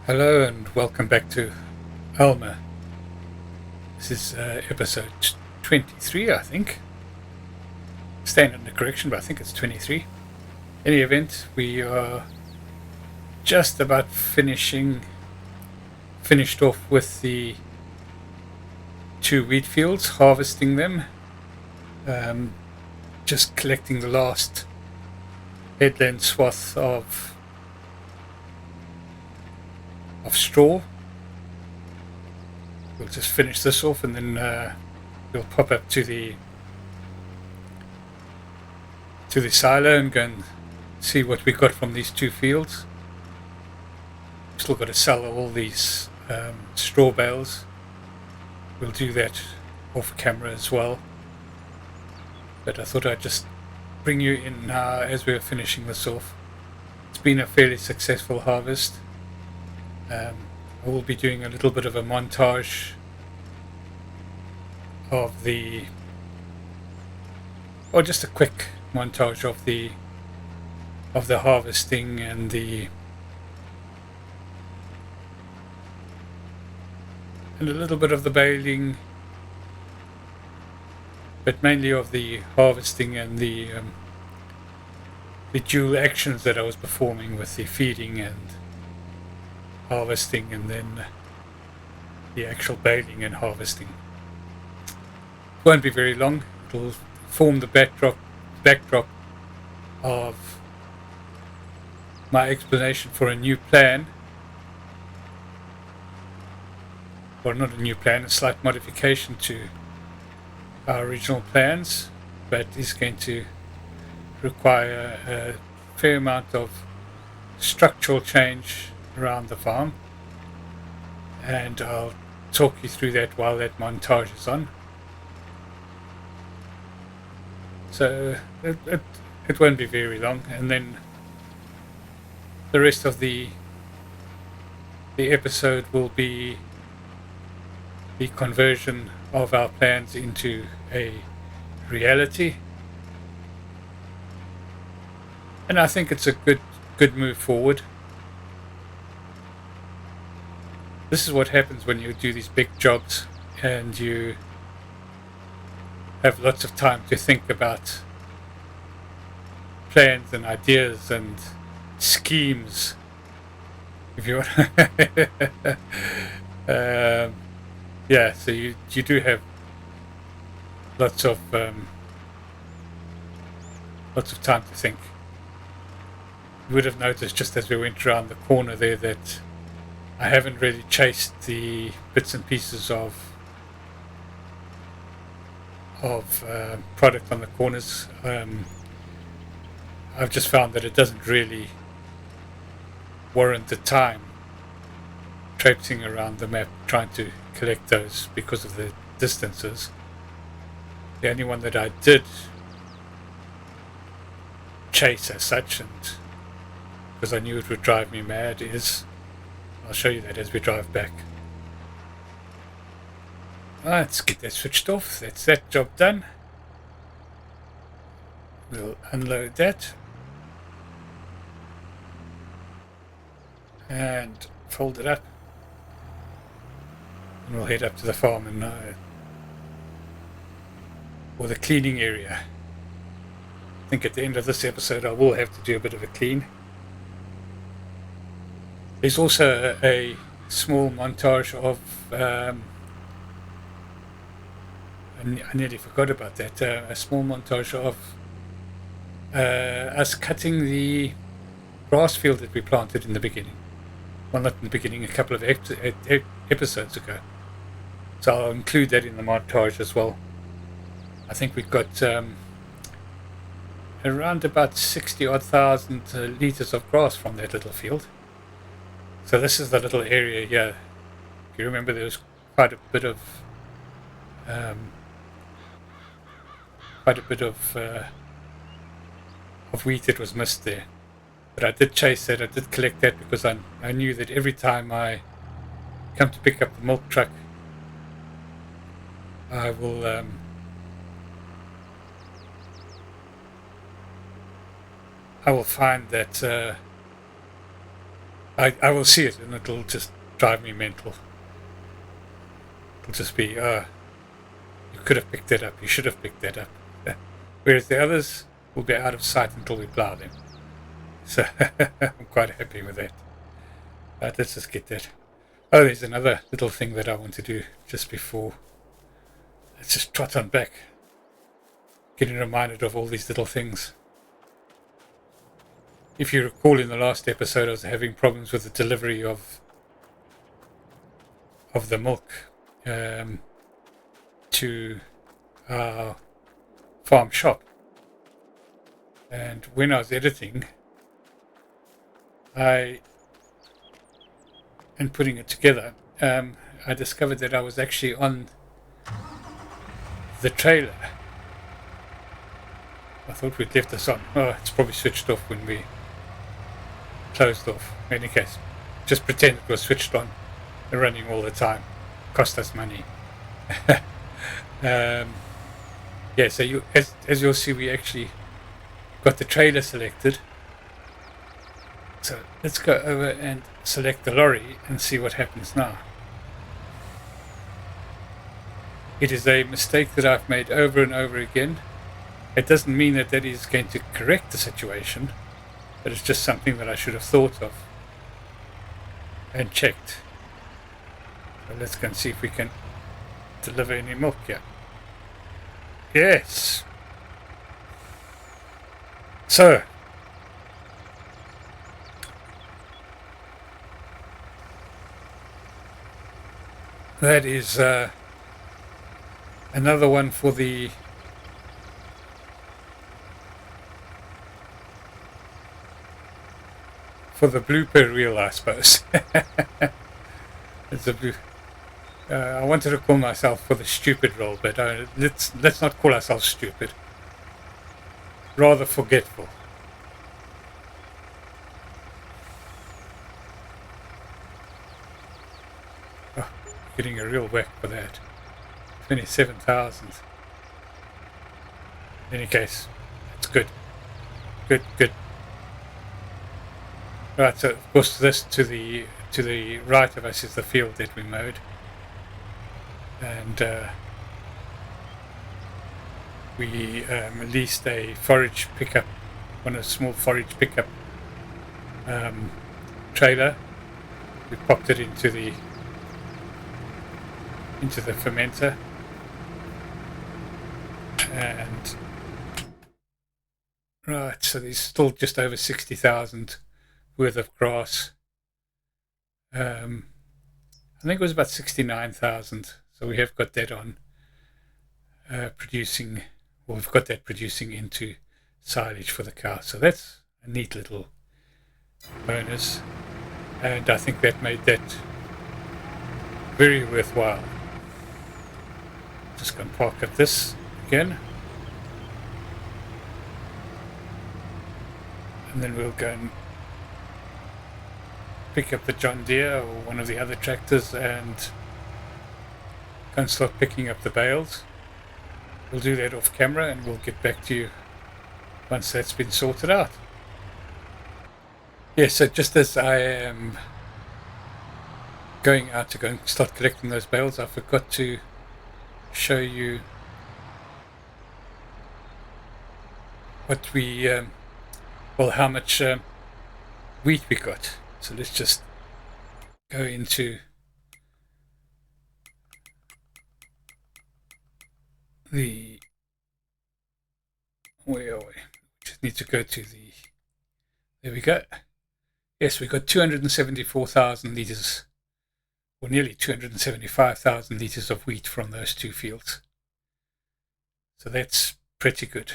Hello and welcome back to Alma. This is episode 23, I think. Stand under correction, but I think it's 23. In any event, we are just about finished off with the two wheat fields, harvesting them, just collecting the last headland swath of straw. We'll just finish this off and then we'll pop up to the silo and go and see what we got from these two fields. Still got to sell all these straw bales. We'll do that off camera as well. But I thought I'd just bring you in now as we're finishing this off. It's been a fairly successful harvest. I will be doing a little bit of a montage of or just a quick montage of the harvesting and a little bit of the baling, but mainly of the harvesting and the dual actions that I was performing with the feeding and harvesting, and then the actual baling and harvesting. It won't be very long. It'll form the backdrop of my explanation for a new plan, or not a new plan, a slight modification to our original plans, but is going to require a fair amount of structural change around the farm, and I'll talk you through that while that montage is on. So it won't be very long, and then the rest of the episode will be the conversion of our plans into a reality, and I think it's a good move forward. This is what happens when you do these big jobs and you have lots of time to think about plans and ideas and schemes, if you want. Yeah, so you do have lots of time to think. You would have noticed just as we went around the corner there that I haven't really chased the bits and pieces of product on the corners. I've just found that it doesn't really warrant the time traipsing around the map trying to collect those because of the distances. The only one that I did chase as such, and because I knew it would drive me mad, is, I'll show you that as we drive back. Let's get that switched off. That's that job done. We'll unload that and fold it up, and we'll head up to the farm and or the cleaning area. I think at the end of this episode I will have to do a bit of a clean. There's also a small montage of I nearly forgot about that. A small montage of us cutting the grass field that we planted in the beginning. Well, not in the beginning, a couple of episodes ago. So I'll include that in the montage as well. I think we've got around about 60 odd thousand litres of grass from that little field. So this is the little area here. If you remember, there was quite a bit of wheat that was missed there. But I did chase that, I did collect that, because I knew that every time I come to pick up the milk truck, I will find that I will see it and it'll just drive me mental. It'll just be, you could have picked that up, you should have picked that up. Whereas the others will be out of sight until we plow them. So I'm quite happy with that. Right, let's just get that. Oh, there's another little thing that I want to do just before. Let's just trot on back. Getting reminded of all these little things. If you recall, in the last episode I was having problems with the delivery of the milk to our farm shop. And when I was editing, and putting it together, I discovered that I was actually on the trailer. I thought we'd left this on. Oh, it's probably switched off when we closed off. In any case, just pretend it was switched on and running all the time. Cost us money. Yeah, so you, as you'll see, we actually got the trailer selected. So let's go over and select the lorry and see what happens now. It is a mistake that I've made over and over again. It doesn't mean that that is going to correct the situation, but it's just something that I should have thought of and checked. So let's go and see if we can deliver any milk here. Yes. So that is another one for the blooper reel, I suppose. It's a blue. I wanted to call myself for the stupid role, but let's not call ourselves stupid. Rather forgetful. Oh, getting a real whack for that. 27,000. In any case, it's good. Good. Right, so of course this to the right of us is the field that we mowed, and we leased a forage pickup, a small forage pickup trailer. We popped it into the fermenter, and right, so there's still just over 60,000 worth of grass. I think it was about 69,000, so we have got that on producing. Well, we've got that producing into silage for the cow, so that's a neat little bonus, and I think that made that very worthwhile. Just going to park at this again, and then we'll go and pick up the John Deere or one of the other tractors and go and start picking up the bales. We'll do that off camera and we'll get back to you once that's been sorted out. Yeah, so just as I am going out to go and start collecting those bales, I forgot to show you what we, how much wheat we got. So let's just go into the, where are we? Just need to go to the, there we go. Yes, we got 274,000 litres, or nearly 275,000 litres of wheat from those two fields. So that's pretty good.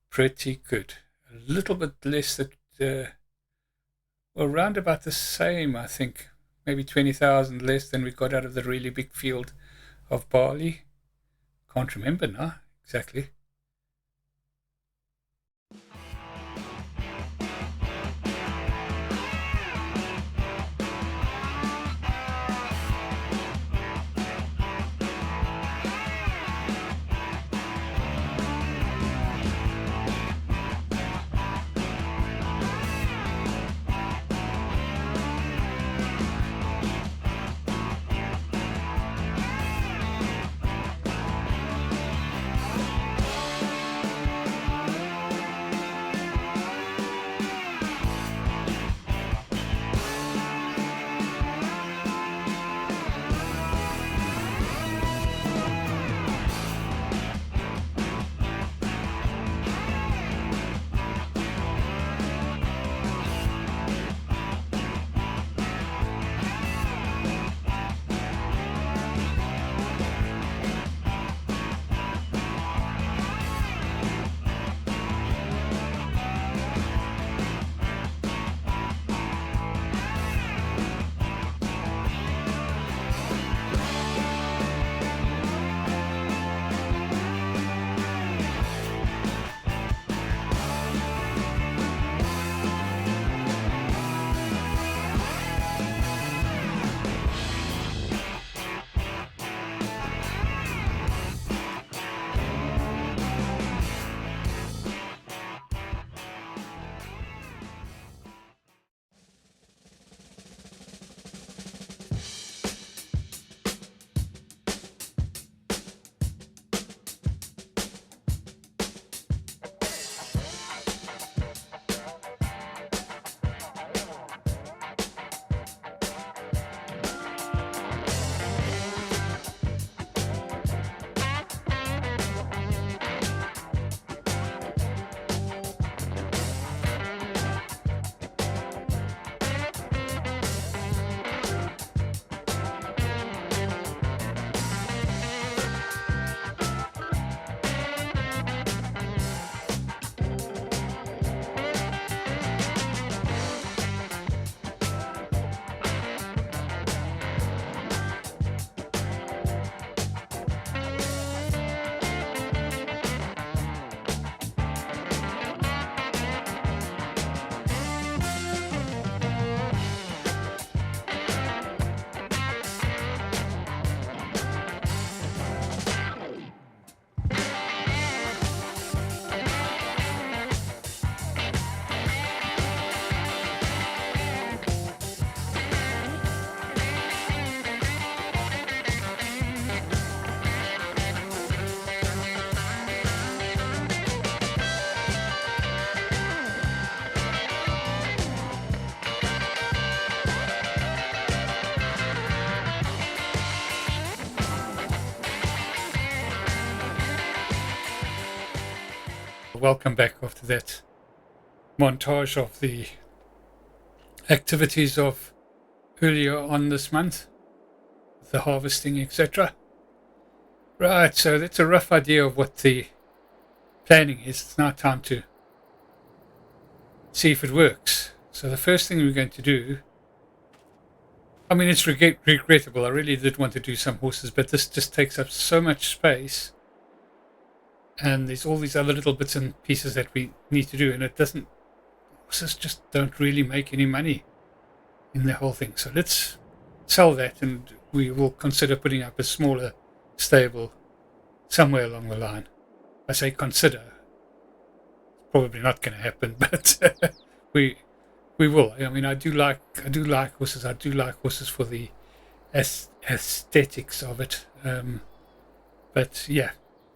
Pretty good. A little bit less that, well, around about the same, I think. Maybe 20,000 less than we got out of the really big field of barley. Can't remember now, exactly. welcome back after that montage of the activities of earlier on this month, the harvesting, etc. Right, so that's a rough idea of what the planning is. It's now time to see if it works. So the first thing we're going to do, I mean, it's regrettable. I really did want to do some horses, but this just takes up so much space. And there's all these other little bits and pieces that we need to do, and horses just don't really make any money in the whole thing. So let's sell that, and we will consider putting up a smaller stable somewhere along the line. I say consider. It's probably not going to happen, but we will. I mean, I do like horses. I do like horses for the aesthetics of it. But yeah,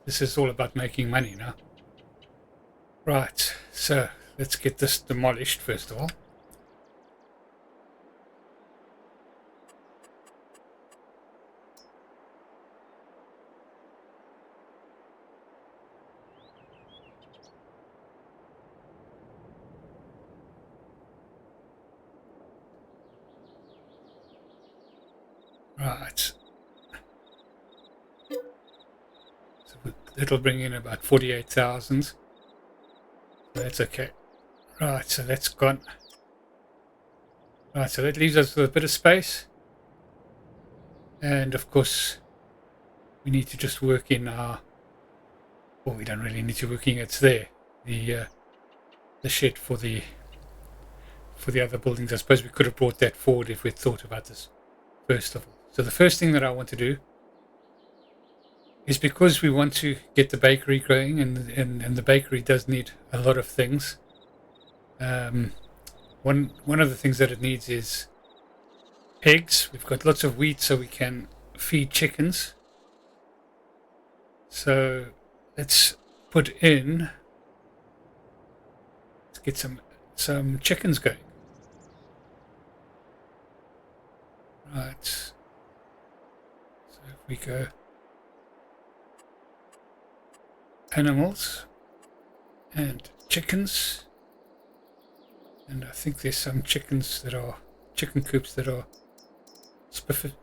this is all about making money now. Right, so let's get this demolished first of all. Right. So it'll bring in about 48,000. That's okay. Right, so that's gone. Right, so that leaves us with a bit of space. And of course, we need to just work in our... Well, we don't really need to work in, it's there. The shed for the other buildings. I suppose we could have brought that forward if we'd thought about this first of all. So the first thing that I want to do is, because we want to get the bakery going, and the bakery does need a lot of things. One of the things that it needs is eggs. We've got lots of wheat, so we can feed chickens. So let's get some chickens going. Right. So if we go animals and chickens, and I think there's some chicken coops that are specific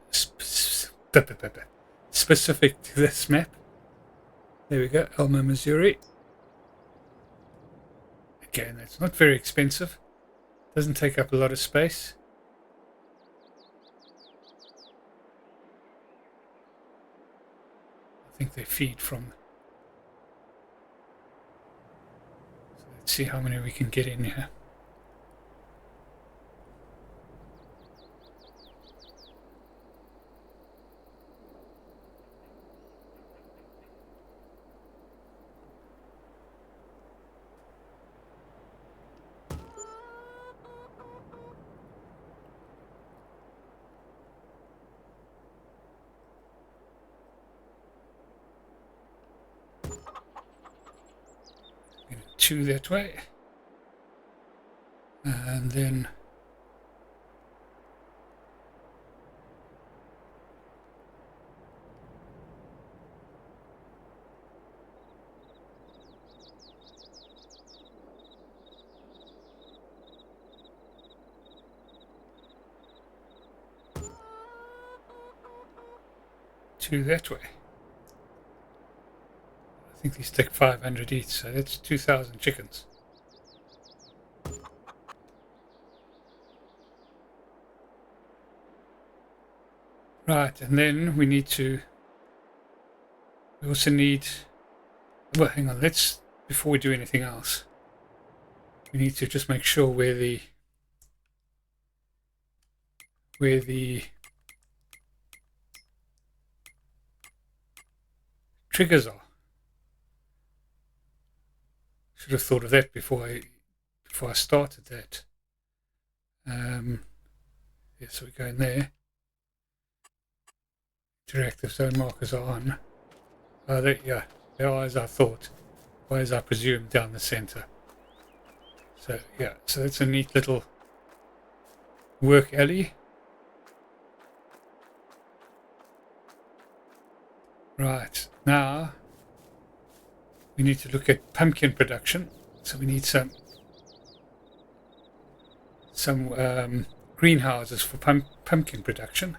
to this map. There we go, Alma, Missouri. Again, that's not very expensive. Doesn't take up a lot of space. I think they feed from... So let's see how many we can get in here. Two that way, and then two that way. I think these take 500 each, so that's 2,000 chickens. Right, and then we also need, well, hang on, before we do anything else, we need to just make sure where the triggers are. Should have thought of that before I started that. Yeah, so we go in there. Interactive zone markers are on. Yeah, they are as I thought, or as I presumed, down the center. So yeah, so that's a neat little work alley. Right, now we need to look at pumpkin production. So we need some greenhouses for pumpkin production.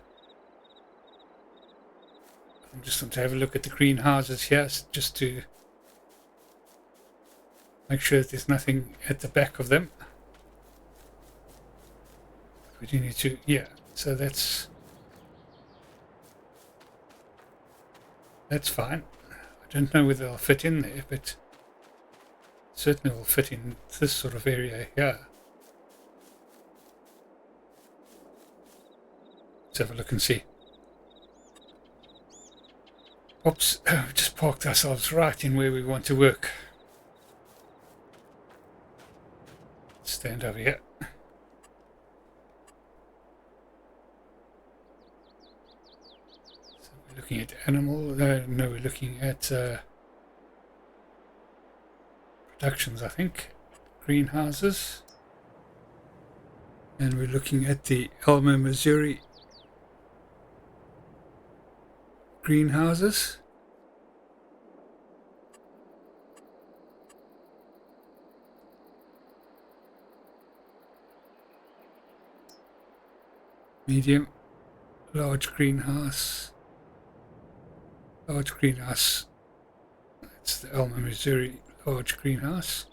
I'm just going to have a look at the greenhouses here, just to make sure that there's nothing at the back of them. We do need to, yeah. So that's fine. I don't know whether they'll fit in there, but certainly will fit in this sort of area here. Let's have a look and see. Oops, we just parked ourselves right in where we want to work. Stand over here. So we're looking at animal, no, we're looking at productions, I think. Greenhouses. And we're looking at the Alma Missouri greenhouses. Medium, large greenhouse. Large greenhouse. That's the Alma Missouri large greenhouse.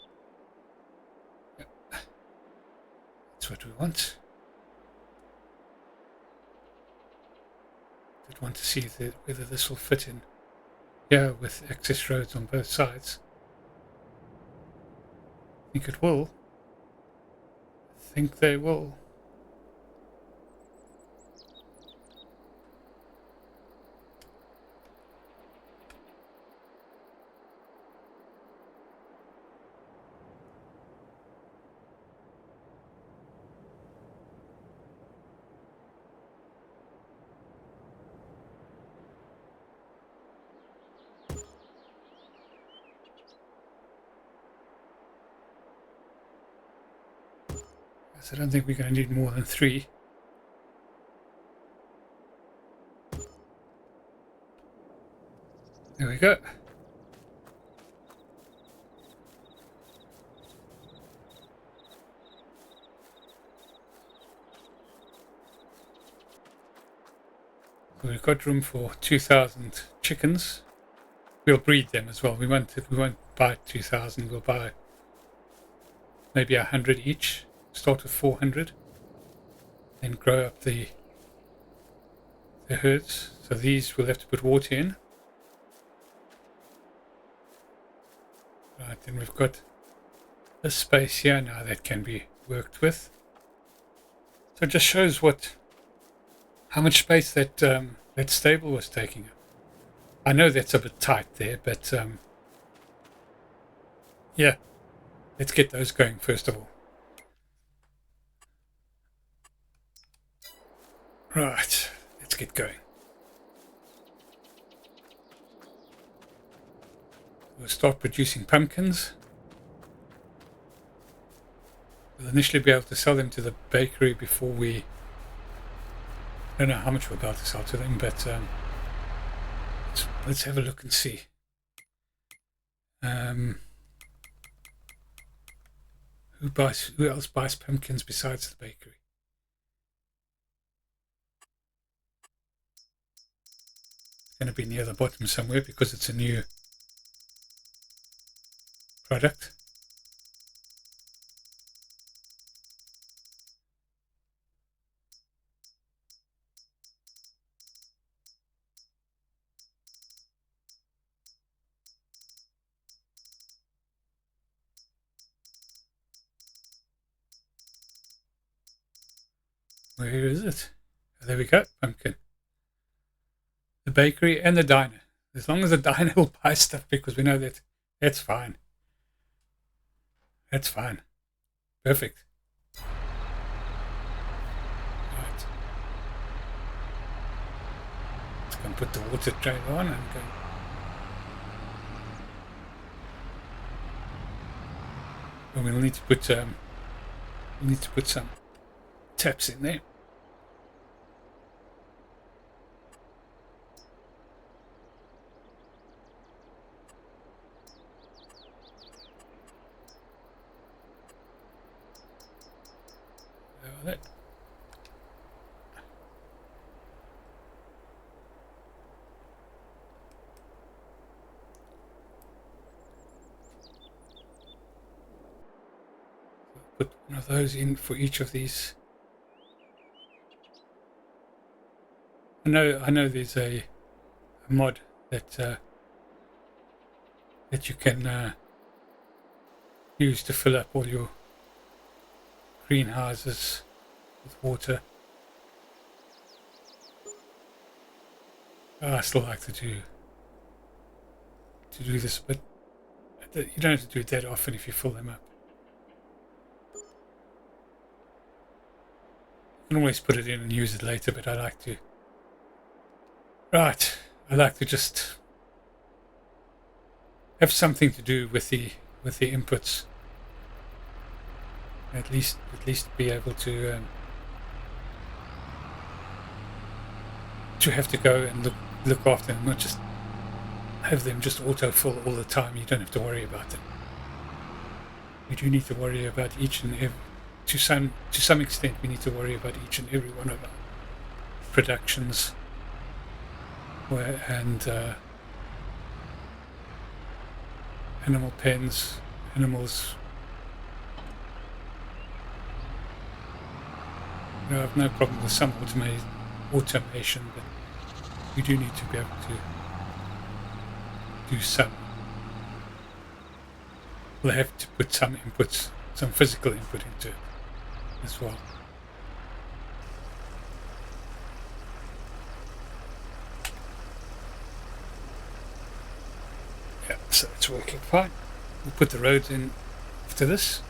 Yep. That's what we want. Did want to see whether this will fit in here with access roads on both sides. I think it will. I think they will. I don't think we're going to need more than 3. There we go. We've got room for 2,000 chickens. We'll breed them as well. We won't buy 2,000. We'll buy maybe 100 each. Start with 400, then grow up the herds. So these we'll have to put water in. Right, then we've got this space here now that can be worked with. So it just shows how much space that that stable was taking up. I know that's a bit tight there, but yeah, let's get those going first of all. Right, let's get going. We'll start producing pumpkins. We'll initially be able to sell them to the bakery before I don't know how much we'll be able to sell to them, but let's have a look and see. Who else buys pumpkins besides the bakery? It's going to be near the bottom somewhere because it's a new product. Where is it? Oh, there we go, pumpkin. The bakery and the diner. As long as the diner will buy stuff, because we know that that's fine. That's fine. Perfect. Right. Let's go and put the water trailer on and go. And we'll need to put some taps in there. that. Put one of those in for each of these. I know there's a mod that that you can use to fill up all your greenhouses with water. I still like to do this, but you don't have to do it that often if you fill them up. You can always put it in and use it later, but I like to. Right, I like to just have something to do with the inputs. At least be able to have to go and look after them, not just have them just autofill all the time. You don't have to worry about them. We do need to worry about each and every, to some extent, we need to worry about each and every one of our productions, and animal pens, animals. I have no problem with some automation, but we do need to be able to do some. We'll have to put some inputs, some physical input into it as well. Yeah, so it's working fine. We'll put the roads in after this.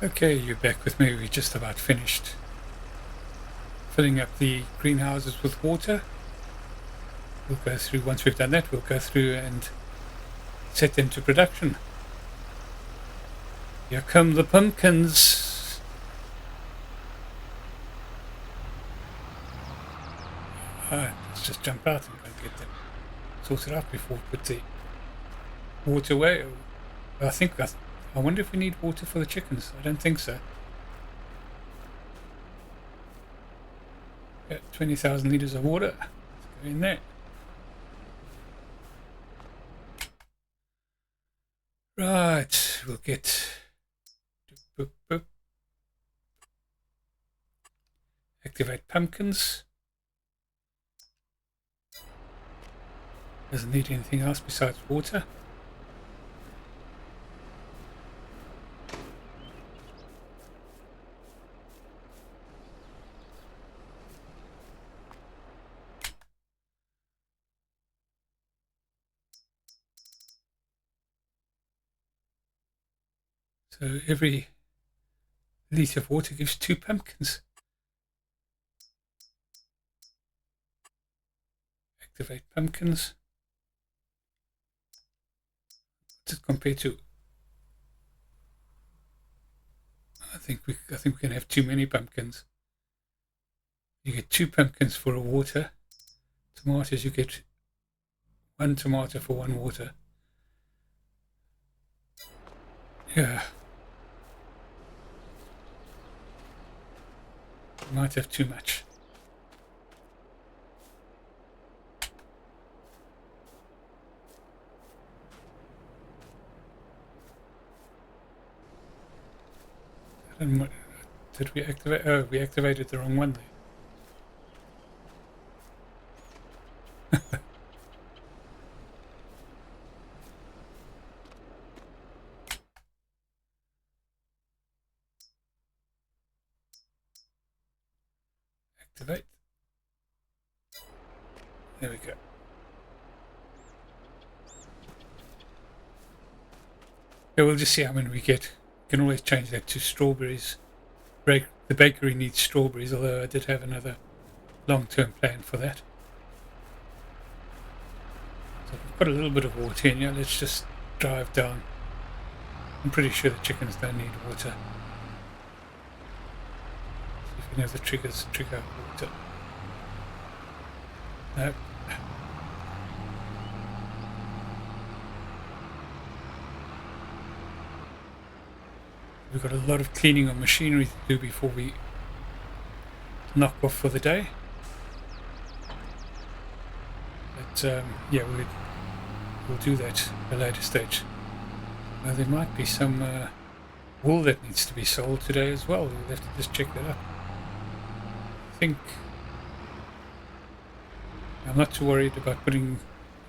Okay, you're back with me. We just about finished filling up the greenhouses with water. We'll go through, once we've done that, we'll go through and set them to production. Here come the pumpkins. Let's just jump out and go and get them sorted out before we put the water away. I wonder if we need water for the chickens. I don't think so. Yeah, 20,000 litres of water. Let's go in there. Right, we'll get activate pumpkins. Doesn't need anything else besides water. So every litre of water gives 2 pumpkins. Activate pumpkins. What's it compared to? I think we can have too many pumpkins. You get 2 pumpkins for a water. Tomatoes, you get 1 tomato for 1 water. Yeah. Might have too much. Did we activate? Oh, we activated the wrong one there. Activate. There we go. Yeah, we'll just see how many we get. We can always change that to strawberries the bakery needs strawberries, although I did have another long-term plan for that. So we've got a little bit of water in here. Let's just drive down. I'm pretty sure the chickens don't need water. See if any of the triggers trigger water. No. We've got a lot of cleaning of machinery to do before we knock off for the day. But yeah, we'll do that at a later stage. Well, there might be some wool that needs to be sold today as well. We'll have to just check that up. I think I'm not too worried about in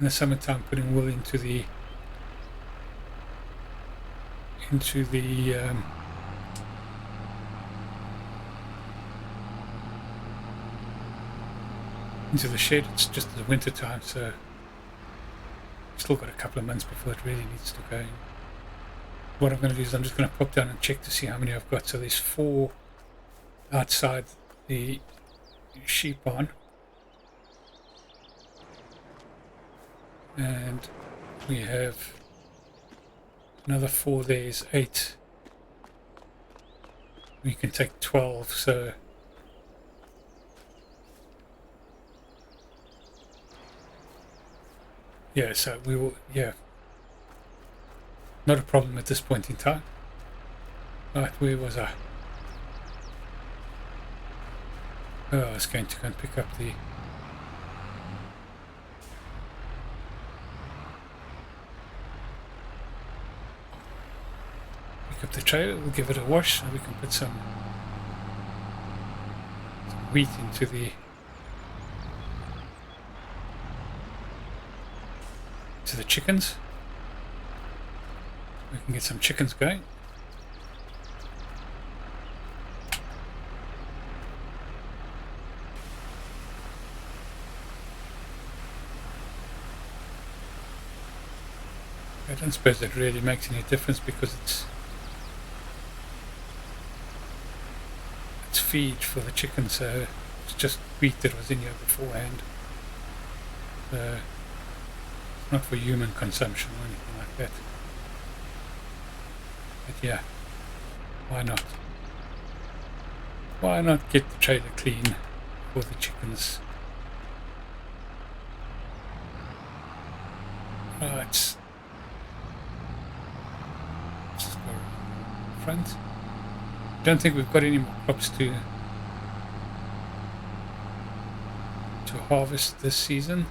the summertime, putting wool into the into the shed. It's just the winter time, so we've still got a couple of months before it really needs to go in. What I'm going to do is I'm just going to pop down and check to see how many I've got. So there's 4 outside the sheep barn, and we have another 4. There's 8. We can take 12. So yeah, so we will. Yeah, not a problem at this point in time. Right, where was I? Oh, I was going to go and pick up the... Pick up the trailer, we'll give it a wash, so we can put some wheat into the chickens. We can get some chickens going. I don't suppose that really makes any difference because it's feed for the chickens, so it's just wheat that was in here beforehand. So it's not for human consumption or anything like that. But yeah, why not? Why not get the trailer clean for the chickens? Right. Let's just go around the front. Don't think we've got any more crops to harvest this season,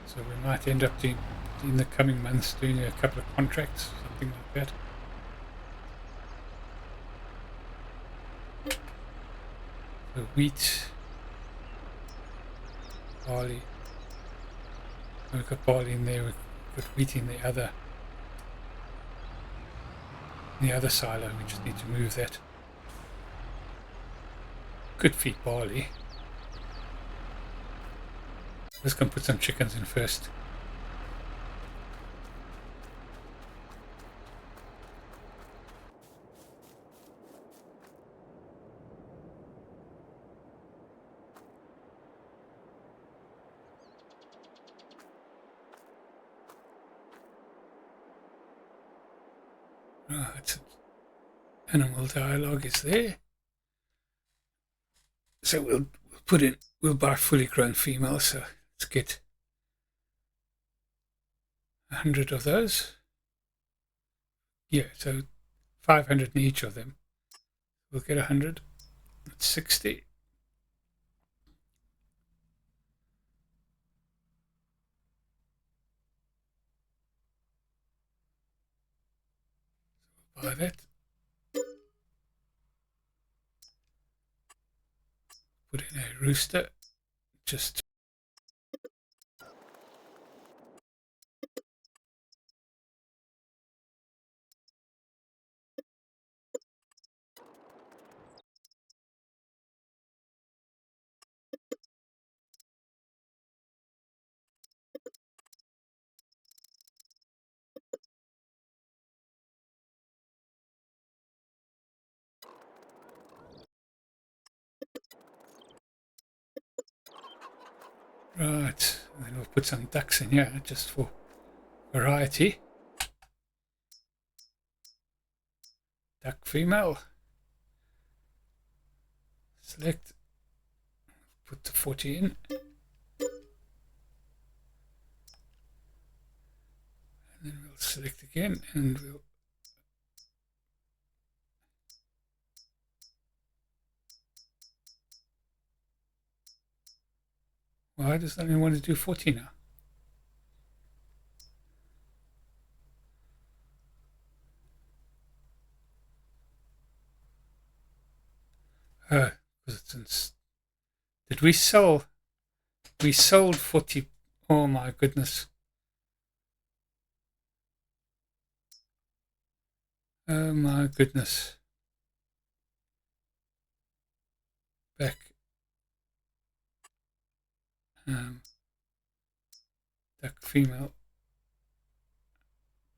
so we might end up doing, in the coming months, doing a couple of contracts, something like that. So wheat, barley. We've got barley in there. We've got wheat in the other silo. We just need to move that. Could feed barley. Let's go and put some chickens in first. Right. Animal dialogue is there. So we'll buy fully grown females, so let's get 100 of those. Yeah, so 500 in each of them. We'll get 100. That's 60. Buy that. Put in a rooster. Just Right, and then we'll put some ducks in here just for variety. Duck female. Select. Put the 40 in. And then we'll select again and we'll why does that only want to do 40 now? Because it's in, did we sell? We sold 40. Oh my goodness. Oh my goodness. Back. Duck female.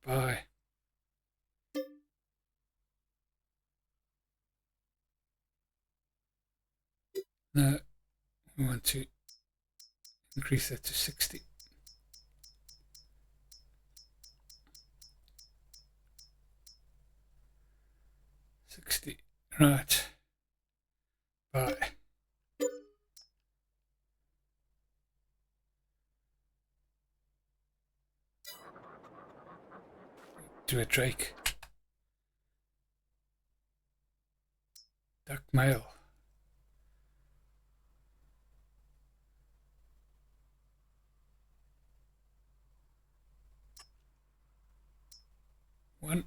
Bye. No, we want to increase that to 60. 60. Right. Bye. Do a drake. Duck male. One.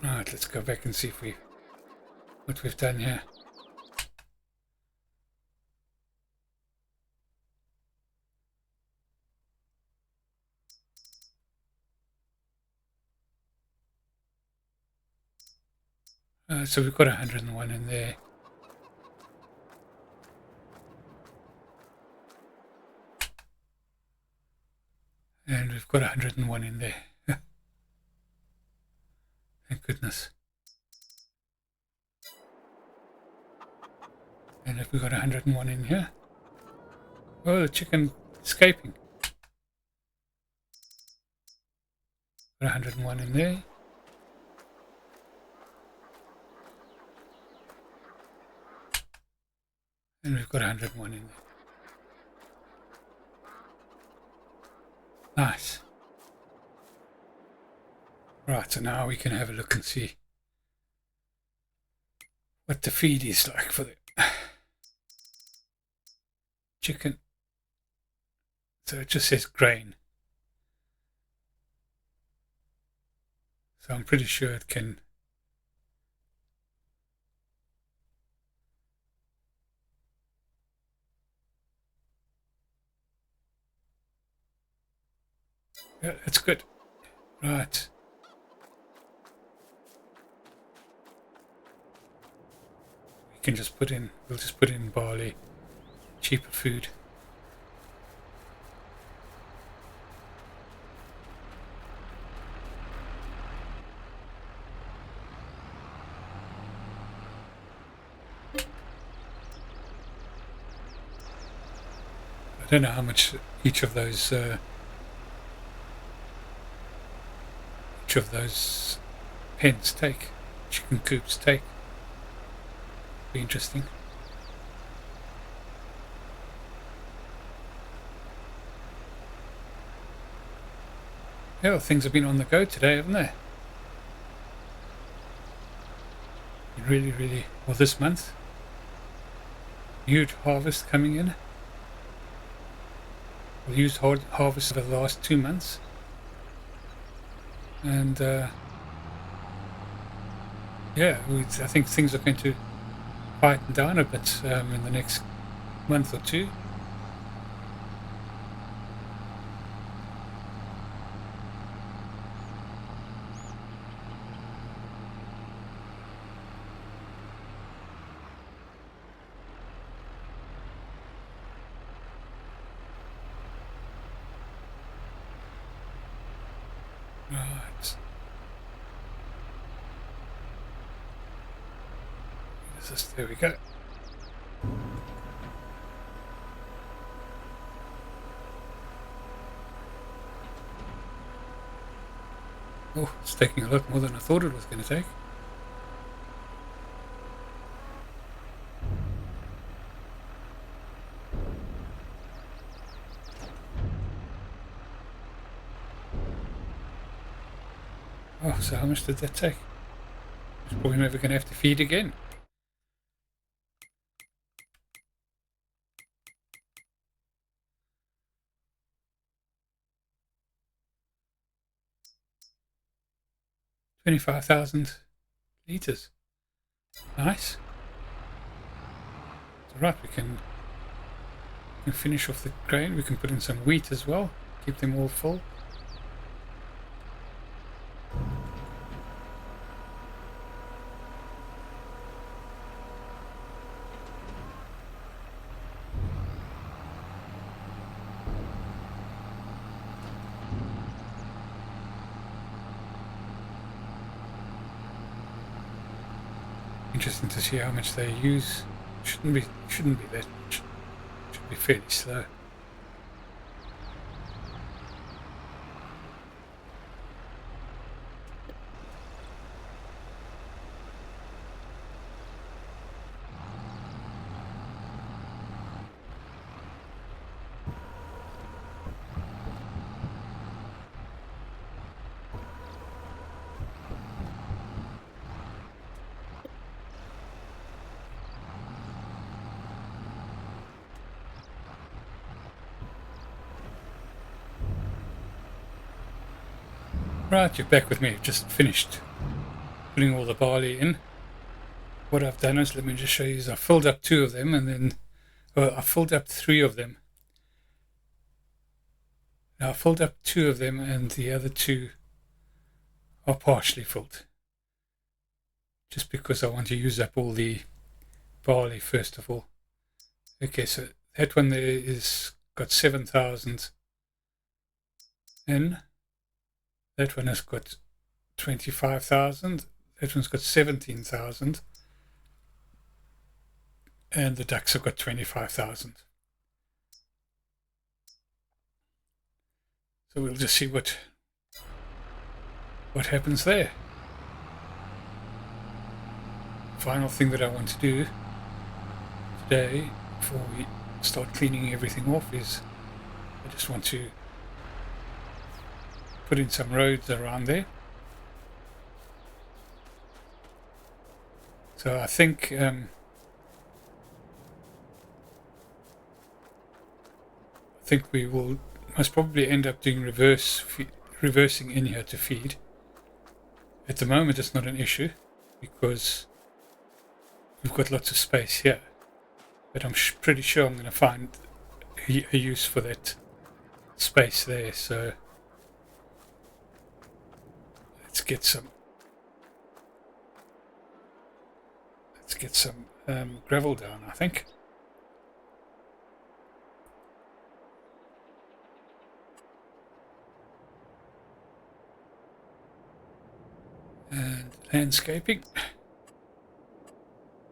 Right, let's go back and see if what we've done here. So we've got 101 in there. And we've got 101 in there. Thank goodness. And if we've got 101 in here. Oh, the chicken escaping. Got 101 in there. And we've got 101 in there. Nice. Right, so now we can have a look and see what the feed is like for the chicken. So it just says grain. So I'm pretty sure it can. Yeah, that's good. Right. We can just put in, we'll just put in barley, cheaper food. I don't know how much each of those pens take, chicken coops take. Be interesting. Yeah, well, things have been on the go today, haven't they? Really, well, this month. Huge harvest coming in. We'll use harvest for the last 2 months. And yeah, I think things are going to quieten down a bit in the next month or two. Right. There we go. Oh, it's taking a lot more than I thought it was going to take. Oh, so how much did that take? It's probably never going to have to feed again. $25,000 litres. Nice. It's alright, we can finish off the grain. We can put in some wheat as well. Keep them all full. Interesting to see how much they use. Shouldn't be that much. Should be fairly slow. Right, you're back with me. I've just finished putting all the barley in. What I've done is, let me just show you, is I filled up 2 of them and then, well, I filled up 3 of them. Now I filled up 2 of them and the other 2 are partially filled. Just because I want to use up all the barley first of all. Okay, so that one there is got 7,000 in. That one has got 25,000. That one's got 17,000. And the ducks have got 25,000. So we'll just see what happens there. Final thing that I want to do today before we start cleaning everything off is I just want to put in some roads around there. So I think we will most probably end up doing reversing in here to feed. At the moment it's not an issue because we've got lots of space here, but I'm pretty sure I'm going to find a use for that space there. So let's get some gravel down, I think. And landscaping,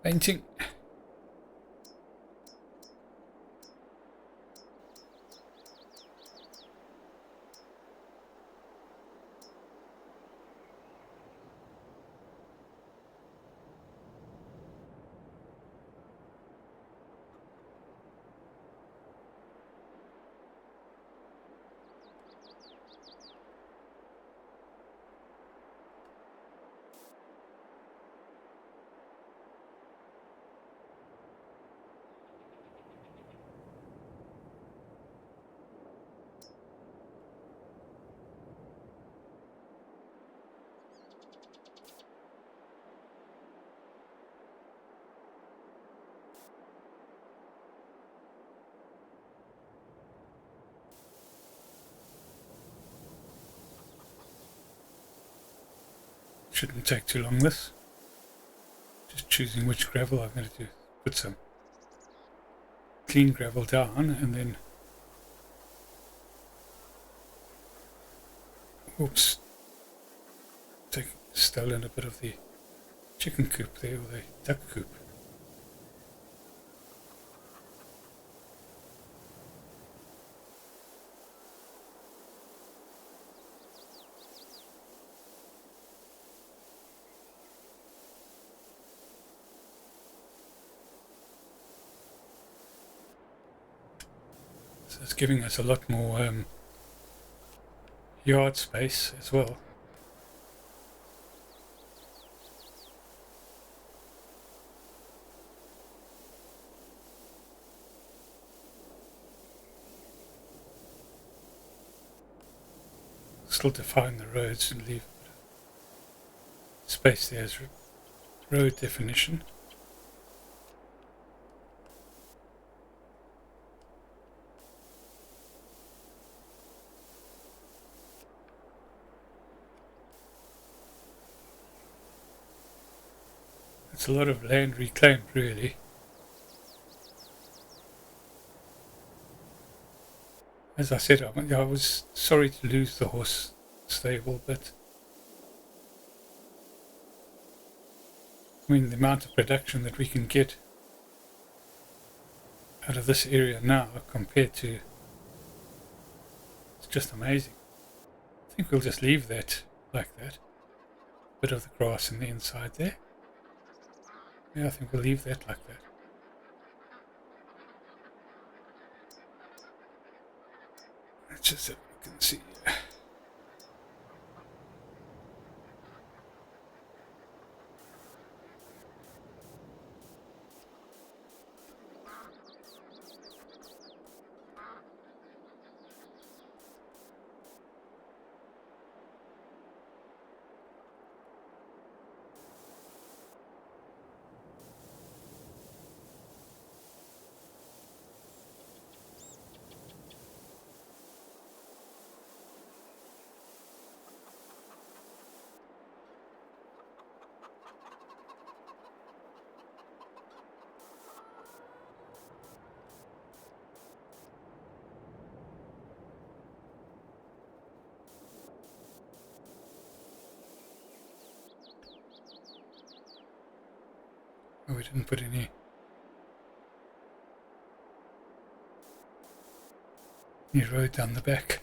painting. Shouldn't take too long, this. Just choosing which gravel I'm going to do. Put some clean gravel down and then, oops, stolen a bit of the chicken coop there, or the duck coop. So it's giving us a lot more yard space as well. Still define the roads and leave space there as road definition. It's a lot of land reclaimed, really. As I said, I was sorry to lose the horse stable, but I mean, the amount of production that we can get out of this area now compared to, it's just amazing. I think we'll just leave that like that. Bit of the grass in the inside there. Yeah, I think we'll leave that like that. Let's just so we can see. Oh, we didn't put any road down the back.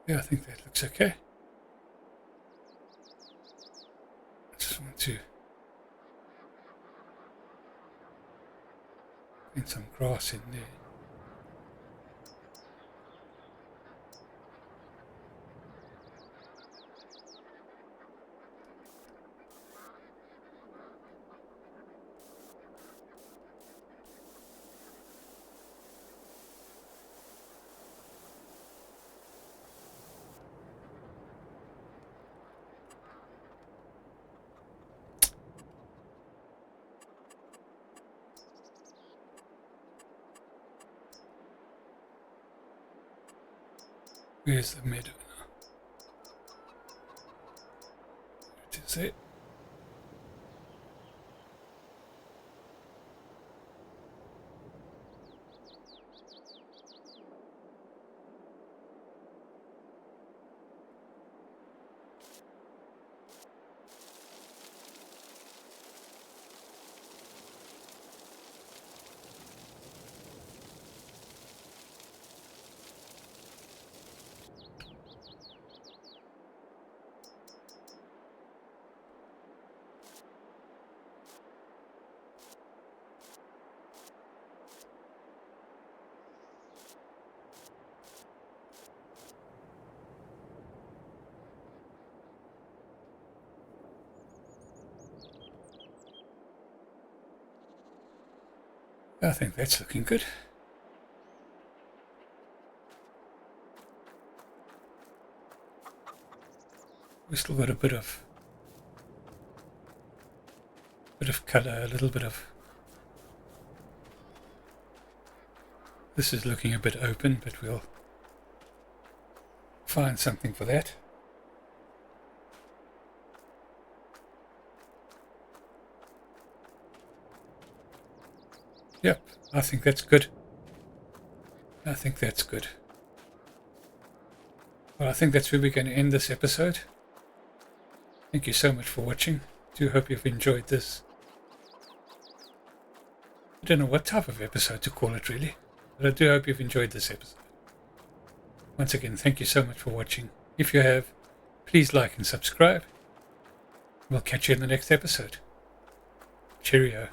Yeah, I think that looks okay. I just want to put some grass in there. Where's the meadow now? It is it. I think that's looking good. We've still got a bit of colour, a little bit of. This is looking a bit open, but we'll find something for that. Yep, I think that's good. I think that's good. Well, I think that's where we're going to end this episode. Thank you so much for watching. Do hope you've enjoyed this. I don't know what type of episode to call it really, but I do hope you've enjoyed this episode. Once again, thank you so much for watching. If you have, please like and subscribe. We'll catch you in the next episode. Cheerio.